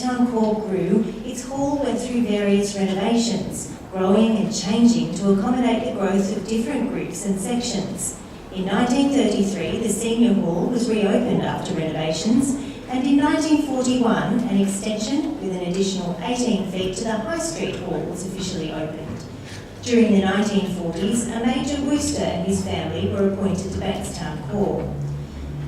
Bankstown Core grew, its hall went through various renovations, growing and changing to accommodate the growth of different groups and sections. In 1933, the senior hall was reopened after renovations, and in 1941, an extension with an additional 18 feet to the High Street Hall was officially opened. During the 1940s, a Major Wooster and his family were appointed to Bankstown Core.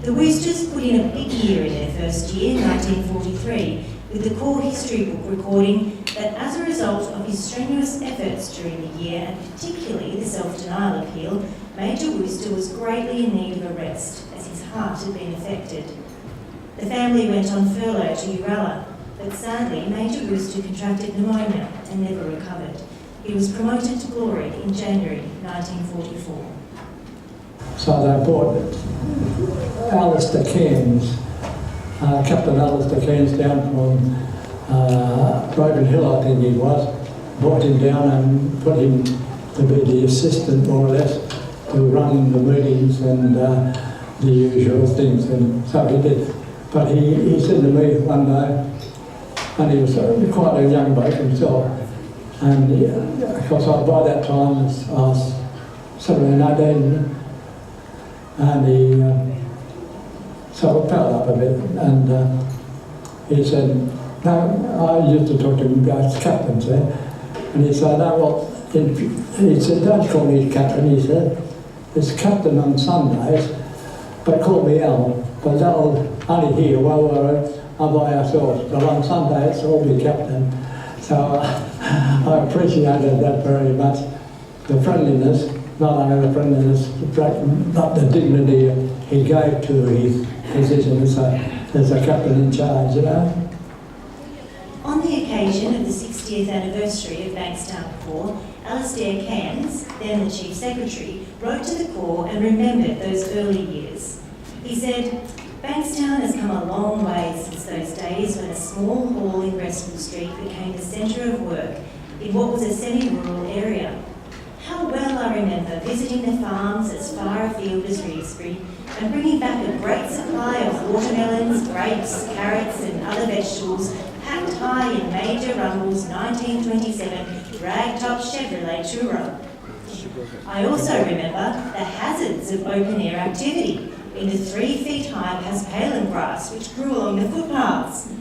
The Woosters put in a big year in their first year, 1943, with the Core History Book recording that as a result of his strenuous efforts during the year, and particularly the self-denial appeal, Major Wooster was greatly in need of a rest, as his heart had been affected. The family went on furlough to Uralla, but sadly Major Wooster contracted pneumonia and never recovered. He was promoted to glory in January 1944. So they brought Alistair Cairns, Captain Alistair Cairns down from Broken Hill, I think he was, brought him down and put him to be the assistant, more or less, to running the meetings and the usual things, and so he did. But he said to me one day, and he was quite a young bloke himself, and of course by that time I was 17, 18, and he so I fell up a bit, and he said, no, I used to talk to him about captains there, and he said, no, well, he said, don't call me captain, he said, it's captain on Sundays, but call me Al, but they'll only hear while we're by ourselves, but on Sundays I'll be captain. So I appreciated that very much, the friendliness, not only the friendliness, but the dignity he gave to his position as a captain in charge, you know. On the occasion of the 60th anniversary of Bankstown Core, Alistair Cairns, then the Chief Secretary, wrote to the Corps and remembered those early years. He said, Bankstown has come a long way since those days when a small hall in Gresford Street became the centre of work in what was a semi-rural area. How well I remember visiting the farms as far afield as Reevesbury and bringing back a great supply of watermelons, grapes, carrots and other vegetables packed high in Major Rumble's 1927 ragtop Chevrolet Tourer. I also remember the hazards of open-air activity in the 3 feet high paspalum grass which grew along the footpaths.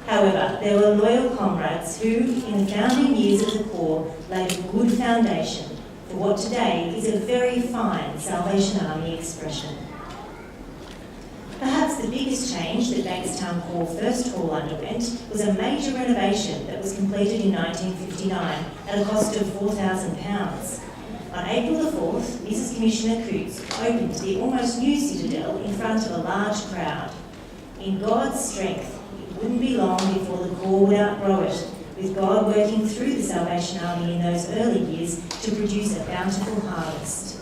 However, there were loyal comrades who, in the founding years of the Corps, laid a good foundation for what today is a very fine Salvation Army expression. Perhaps the biggest change that Bankstown Core First Hall underwent was a major renovation that was completed in 1959 at a cost of £4,000. On April the 4th, Mrs Commissioner Coots opened the almost new citadel in front of a large crowd. In God's strength, it wouldn't be long before the Corps would outgrow it, with God working through the Salvation Army in those early years to produce a bountiful harvest.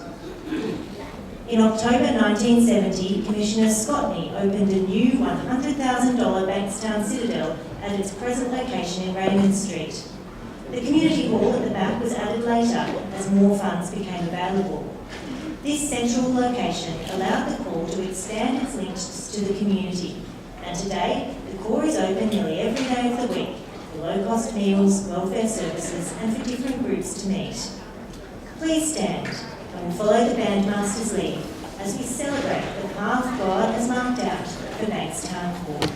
In October 1970, Commissioner Scotney opened a new $100,000 Bankstown Citadel at its present location in Raymond Street. The community hall at the back was added later as more funds became available. This central location allowed the Corps to expand its links to the community, and today the Corps is open nearly every day of the week for low-cost meals, welfare services and for different groups to meet. Please stand and we'll follow the bandmaster's lead as we celebrate the path God has marked out for Bankstown Core.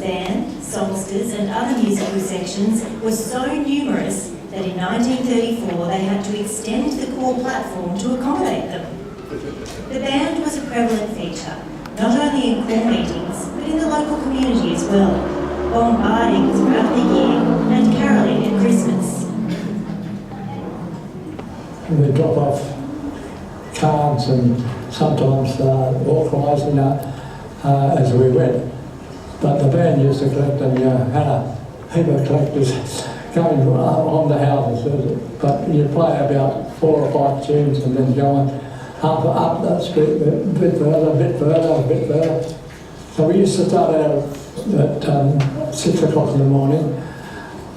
band, songsters and other musical sections were so numerous that in 1934 they had to extend the corps platform to accommodate them. The band was a prevalent feature, not only in corps meetings, but in the local community as well, bombarding throughout the year and carolling at Christmas. We drop off cards and sometimes war cries, as we went. But the band used to collect, and you had a heap of collectors going on the houses. But you play about 4 or 5 tunes and then go on up that street a bit further, a bit further, a bit further. So we used to start out at 6 o'clock in the morning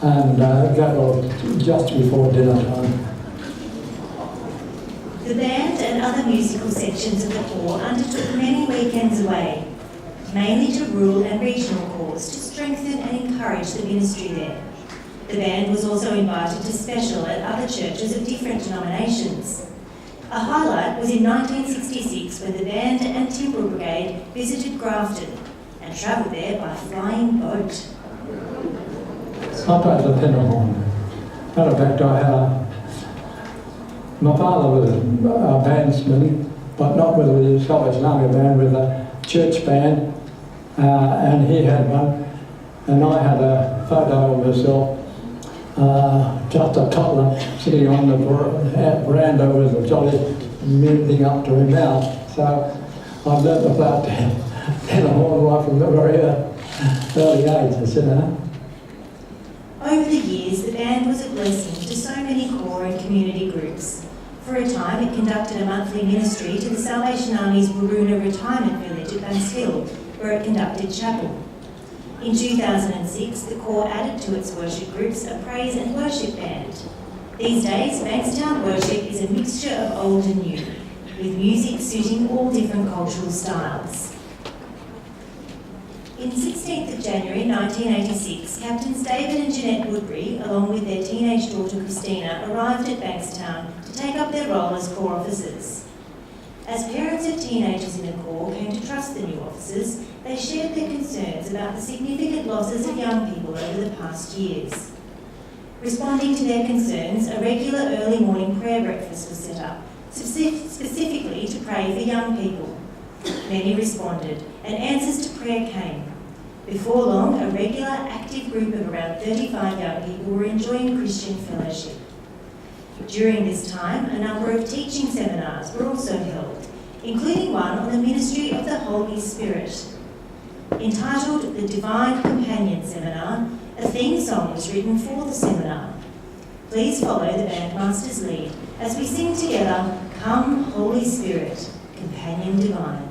and go till just before dinner time. The band and other musical sections of the corps undertook many weekends away, mainly to rural and regional corps to strengthen and encourage the ministry there. The band was also invited to special at other churches of different denominations. A highlight was in 1966 when the band and timber brigade visited Grafton and travelled there by flying boat. Sometimes a Penrahorn. Matter of fact, my father was a bandsman, but not with the Salvation Army band, with a church band, and he had one, and I had a photo of myself, just a toddler sitting on the veranda with a jolly music up to his mouth. So I learnt to play Penrahorn right from a very early age, Over the years, the band was a blessing to so many corps and community groups. For a time, it conducted a monthly ministry to the Salvation Army's Waroona retirement village at Banks Hill, where it conducted chapel. In 2006, the corps added to its worship groups a praise and worship band. These days, Bankstown worship is a mixture of old and new, with music suiting all different cultural styles. In 16th of January 1986, Captains David and Jeanette Woodbury, along with their teenage daughter Christina, arrived at Bankstown to take up their role as corps officers. As parents of teenagers in the corps came to trust the new officers, they shared their concerns about the significant losses of young people over the past years. Responding to their concerns, a regular early morning prayer breakfast was set up, specifically to pray for young people. Many responded, and answers to prayer came. Before long, a regular, active group of around 35 young people were enjoying Christian fellowship. During this time, a number of teaching seminars were also held, including one on the ministry of the Holy Spirit. Entitled the Divine Companion Seminar, a theme song was written for the seminar. Please follow the bandmaster's lead as we sing together, Come Holy Spirit, Companion Divine.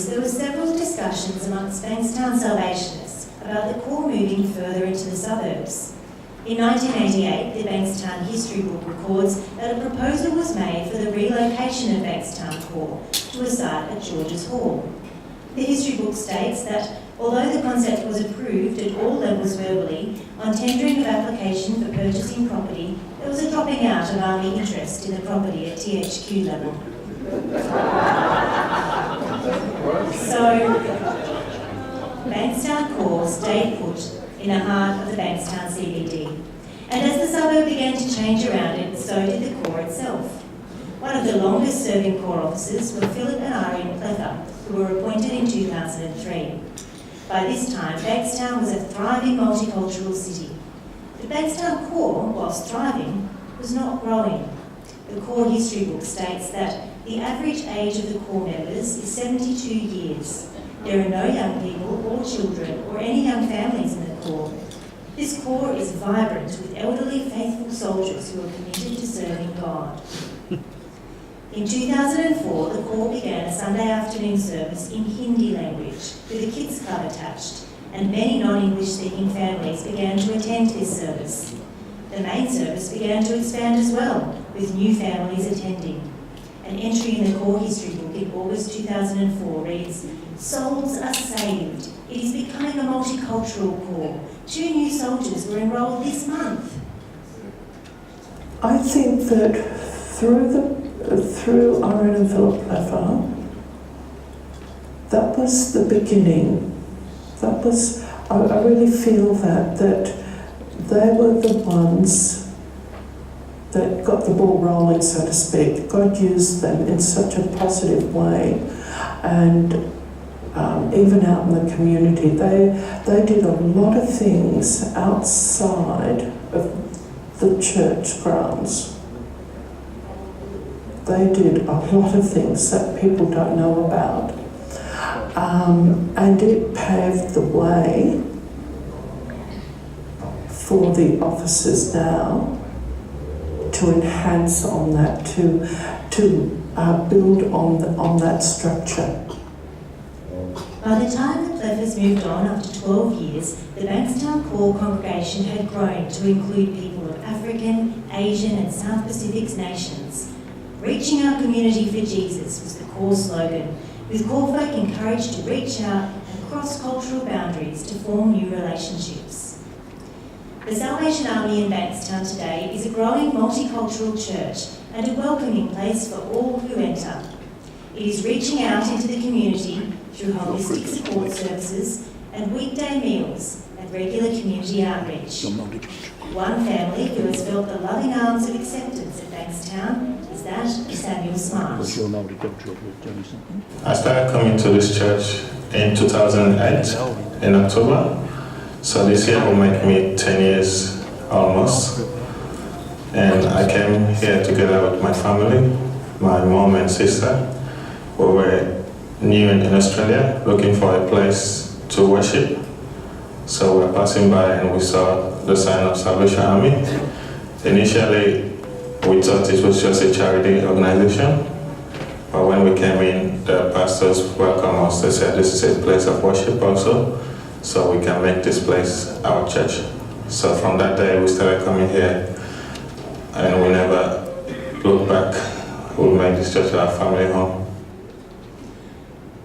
years, there were several discussions amongst Bankstown Salvationists about the corps moving further into the suburbs. In 1988, the Bankstown History Book records that a proposal was made for the relocation of Bankstown Corps to a site at Georges Hall. The History Book states that although the concept was approved at all levels verbally, on tendering of application for purchasing property, there was a dropping out of Army interest in the property at THQ level. So, Bankstown Corps stayed put in the heart of the Bankstown CBD. And as the suburb began to change around it, so did the Corps itself. One of the longest serving Corps officers were Philip and Irene Plether, who were appointed in 2003. By this time, Bankstown was a thriving multicultural city. The Bankstown Corps, whilst thriving, was not growing. The Corps History Book states that the average age of the Corps members is 72 years. There are no young people or children or any young families in the Corps. This Corps is vibrant with elderly, faithful soldiers who are committed to serving God. In 2004, the Corps began a Sunday afternoon service in Hindi language with a kids club attached, and many non-English speaking families began to attend this service. The main service began to expand as well, with new families attending. An entry in the Corps History Book in August 2004 reads, "Souls are saved. It is becoming a multicultural Corps. 2 new soldiers were enrolled this month." I think that through Irene and Philip Plether, that was the beginning. That was, I really feel that they were the ones that got the ball rolling, so to speak. God used them in such a positive way, and even out in the community, they did a lot of things outside of the church grounds. They did a lot of things that people don't know about. And it paved the way for the officers now to enhance on that, to build on that structure. By the time the Plethers moved on after 12 years, the Bankstown Corps congregation had grown to include people of African, Asian and South Pacific nations. Reaching our community for Jesus was the Corps slogan, with Corps folk encouraged to reach out and cross cultural boundaries to form new relationships. The Salvation Army in Bankstown today is a growing multicultural church and a welcoming place for all who enter. It is reaching out into the community through holistic support services and weekday meals and regular community outreach. One family who has felt the loving arms of acceptance at Bankstown is that of Samuel Smart. I started coming to this church in 2008 in October. So this year will make me 10 years almost. And I came here together with my family, my mom and sister. We were new in Australia, looking for a place to worship. So we're passing by and we saw the sign of Salvation Army. Initially, we thought it was just a charity organization. But when we came in, the pastors welcomed us. They said this is a place of worship also, so we can make this place our church. So from that day, we started coming here, and we never looked back. We made this church our family home.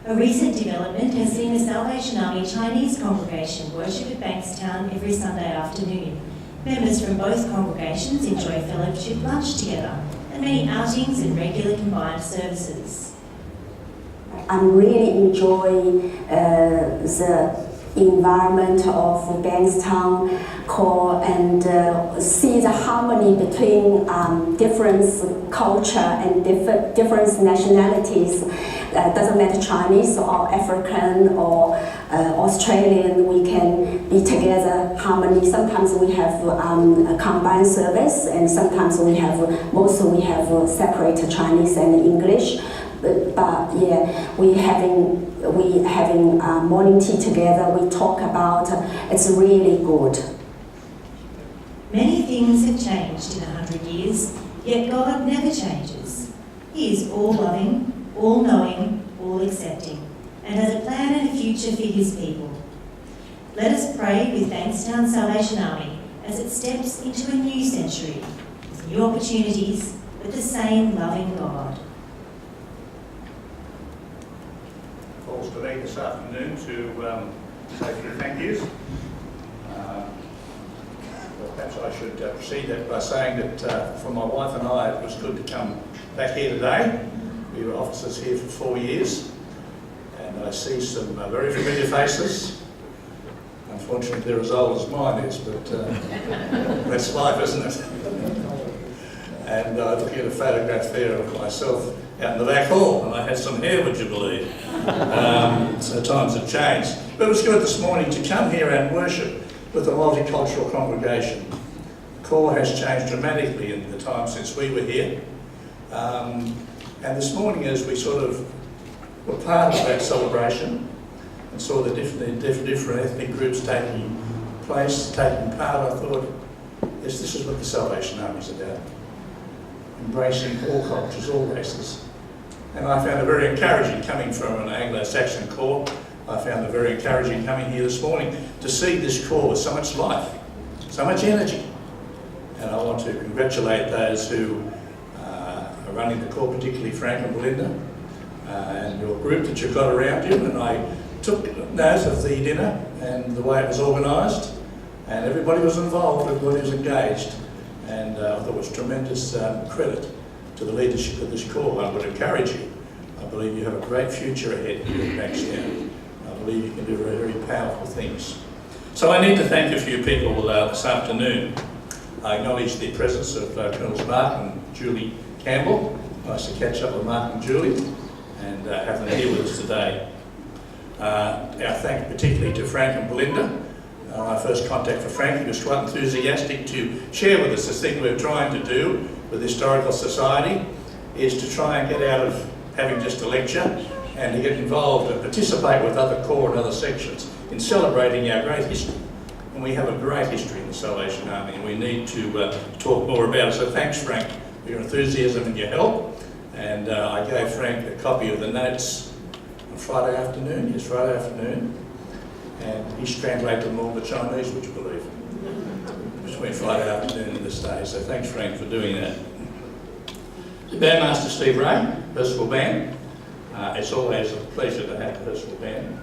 A recent development has seen the Salvation Army Chinese congregation worship at Bankstown every Sunday afternoon. Members from both congregations enjoy fellowship lunch together and many outings and regular combined services. I really enjoy the environment of Bankstown Corps and see the harmony between different culture and different nationalities. Doesn't matter Chinese or African or Australian, we can be together, harmony. Sometimes we have a combined service, and sometimes we have separate Chinese and English. But yeah, we having morning tea together. We talk about it's really good. Many things have changed in 100 years, yet God never changes. He is all loving, all knowing, all accepting, and has a plan and a future for his people. Let us pray with Bankstown Salvation Army as it steps into a new century with new opportunities with the same loving God. Calls to me this afternoon to say a few thank yous. Well, perhaps I should proceed that by saying that for my wife and I, it was good to come back here today. We were officers here for 4 years, and I see some very familiar faces. Unfortunately, they're as old as mine is, but that's life, isn't it? And looking at a photograph there of myself out in the back hall, and I had some hair, would you believe? So times have changed. But it was good this morning to come here and worship with a multicultural congregation. The core has changed dramatically in the time since we were here. And this morning, as we sort of were part of that celebration and saw the different ethnic groups taking part, I thought, yes, this is what the Salvation Army is about. Embracing all cultures, all races. And I found it very encouraging coming from an Anglo-Saxon corps. I found it very encouraging coming here this morning to see this corps with so much life, so much energy. And I want to congratulate those who are running the corps, particularly Frank and Belinda, and your group that you've got around you. And I took note of the dinner and the way it was organised, and everybody was involved, everybody was engaged. And I thought it was tremendous credit to the leadership of this corps. I would encourage you. I believe you have a great future ahead here at Bankstown. I believe you can do very, very powerful things. So I need to thank a few people this afternoon. I acknowledge the presence of Colonels Mark and Julie Campbell. Nice to catch up with Mark and Julie and have them here with us today. Our thanks particularly to Frank and Belinda. Our first contact for Frank, he was quite enthusiastic to share with us this thing we're trying to do with the Historical Society, is to try and get out of having just a lecture and to get involved and participate with other corps and other sections in celebrating our great history. And we have a great history in the Salvation Army, and we need to talk more about it. So thanks, Frank, for your enthusiasm and your help. And I gave Frank a copy of the notes on Friday afternoon, and he's translated them all to Chinese, would you believe, between Friday afternoon and this day. So thanks, Frank, for doing that. Bandmaster Steve Ray, Percival Band. It's always a pleasure to have Percival Band.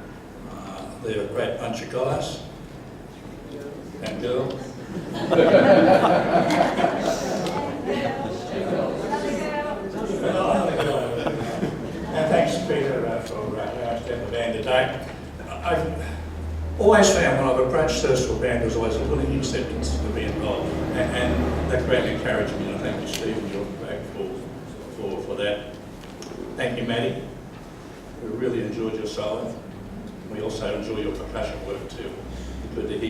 They're a great bunch of guys and girls. And thanks, Peter, for allowing us to have the band today. I've always found when I've approached Percival Band, there's always a willing acceptance to be involved, and that greatly encouraged me. And I thank you, Steve, and you're grateful for that. Thank you, Maddie. We really enjoyed your solo. We also enjoy your percussion work too. Good to hear.